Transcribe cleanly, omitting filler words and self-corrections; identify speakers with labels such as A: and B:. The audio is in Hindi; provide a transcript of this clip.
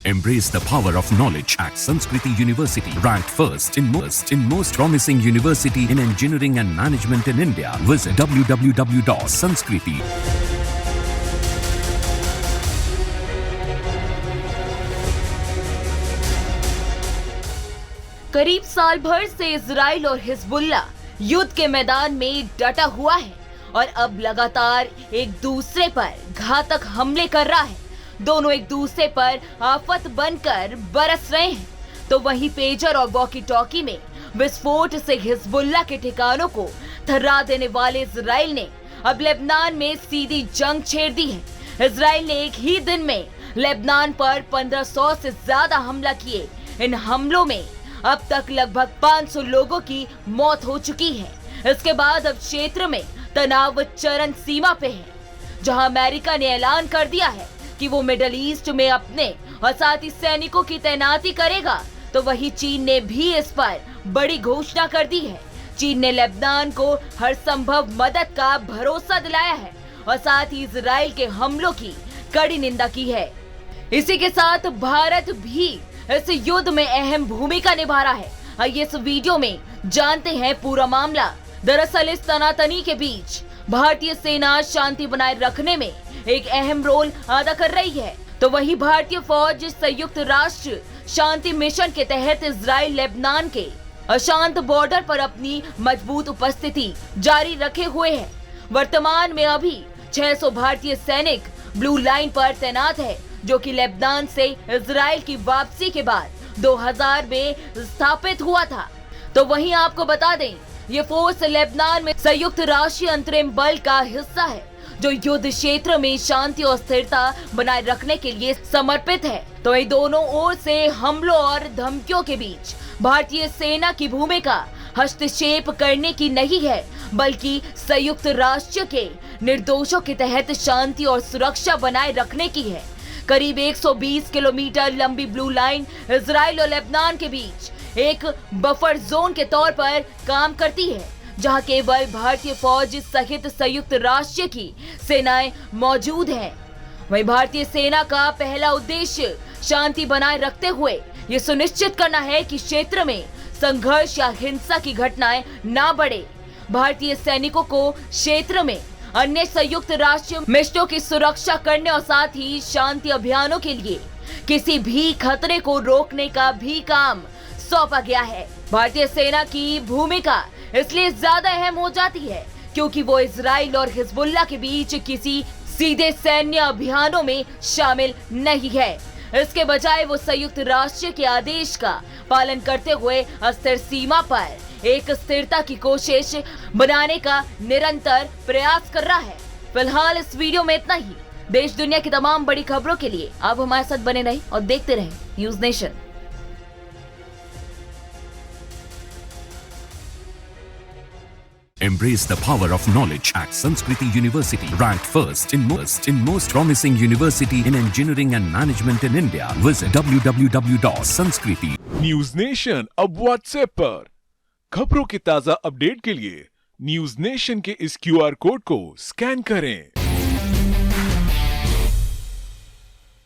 A: Embrace the power of knowledge at Sanskriti University, ranked first in most promising university in engineering and management in India. Visit www.sanskriti.
B: करीब साल भर से इजराइल और हिजबुल्ला युद्ध के मैदान में डटा हुआ है और अब लगातार एक दूसरे पर घातक हमले कर रहा है। दोनों एक दूसरे पर आफत बनकर बरस रहे हैं। तो वहीं पेजर और वॉकी टॉकी में विस्फोट से हिजबुल्ला के ठिकानों को थर्रा देने वाले इजराइल ने अब लेबनान में सीधी जंग छेड़ दी है। इजराइल ने एक ही दिन में लेबनान पर 1500 से ज्यादा हमला किए। इन हमलों में अब तक लगभग 500 लोगों की मौत हो चुकी है। इसके बाद अब क्षेत्र में तनाव चरम सीमा पे है, जहां अमेरिका ने ऐलान कर दिया है कि वो मिडिल ईस्ट में अपने और साथ ही सैनिकों की तैनाती करेगा। तो वही चीन ने भी इस पर बड़ी घोषणा कर दी है। चीन ने लेबनान को हर संभव मदद का भरोसा दिलाया है और साथ ही इजराइल के हमलों की कड़ी निंदा की है। इसी के साथ भारत भी इस युद्ध में अहम भूमिका निभा रहा है। आइए इस वीडियो में जानते हैं पूरा मामला। दरअसल इस तनातनी के बीच भारतीय सेना शांति बनाए रखने में एक अहम रोल अदा कर रही है। तो वहीं भारतीय फौज संयुक्त राष्ट्र शांति मिशन के तहत इजराइल लेबनान के अशांत बॉर्डर पर अपनी मजबूत उपस्थिति जारी रखे हुए है। वर्तमान में अभी 600 भारतीय सैनिक ब्लू लाइन पर तैनात है, जो कि लेबनान से इजराइल की वापसी के बाद 2000 में स्थापित हुआ था। तो वहीं आपको बता दें, ये फोर्स लेबनान में संयुक्त राष्ट्रीय अंतरिम बल का हिस्सा है, जो युद्ध क्षेत्र में शांति और स्थिरता बनाए रखने के लिए समर्पित है। तो ये दोनों ओर से हमलों और धमकियों के बीच भारतीय सेना की भूमिका हस्तक्षेप करने की नहीं है, बल्कि संयुक्त राष्ट्र के निर्देशों के तहत शांति और सुरक्षा बनाए रखने की है। करीब 120 किलोमीटर लंबी ब्लू लाइन इजराइल और लेबनान के बीच एक बफर जोन के तौर पर काम करती है, जहां केवल भारतीय फौज सहित संयुक्त राष्ट्र की सेनाएं मौजूद हैं। वहीं भारतीय सेना का पहला उद्देश्य शांति बनाए रखते हुए ये सुनिश्चित करना है कि क्षेत्र में संघर्ष या हिंसा की घटनाएं ना बढ़े। भारतीय सैनिकों को क्षेत्र में अन्य संयुक्त राष्ट्र मिशनों की सुरक्षा करने और साथ ही शांति अभियानों के लिए किसी भी खतरे को रोकने का भी काम सौंपा गया है। भारतीय सेना की भूमिका इसलिए ज्यादा अहम हो जाती है क्योंकि वो इजराइल और हिजबुल्ला के बीच किसी सीधे सैन्य अभियानों में शामिल नहीं है। इसके बजाय वो संयुक्त राष्ट्र के आदेश का पालन करते हुए अस्थिर सीमा पर एक स्थिरता की कोशिश बनाने का निरंतर प्रयास कर रहा है। फिलहाल इस वीडियो में इतना ही। देश दुनिया की तमाम बड़ी खबरों के लिए आप हमारे साथ बने रहें और देखते रहें news nation.
A: Embrace the power of knowledge at Sanskriti University, ranked first in most promising university in engineering and management in India. Visit www.sanskriti.
C: News nation अब व्हाट्सएप पर खबरों के ताजा अपडेट के लिए न्यूज नेशन के इस QR कोड को स्कैन करें।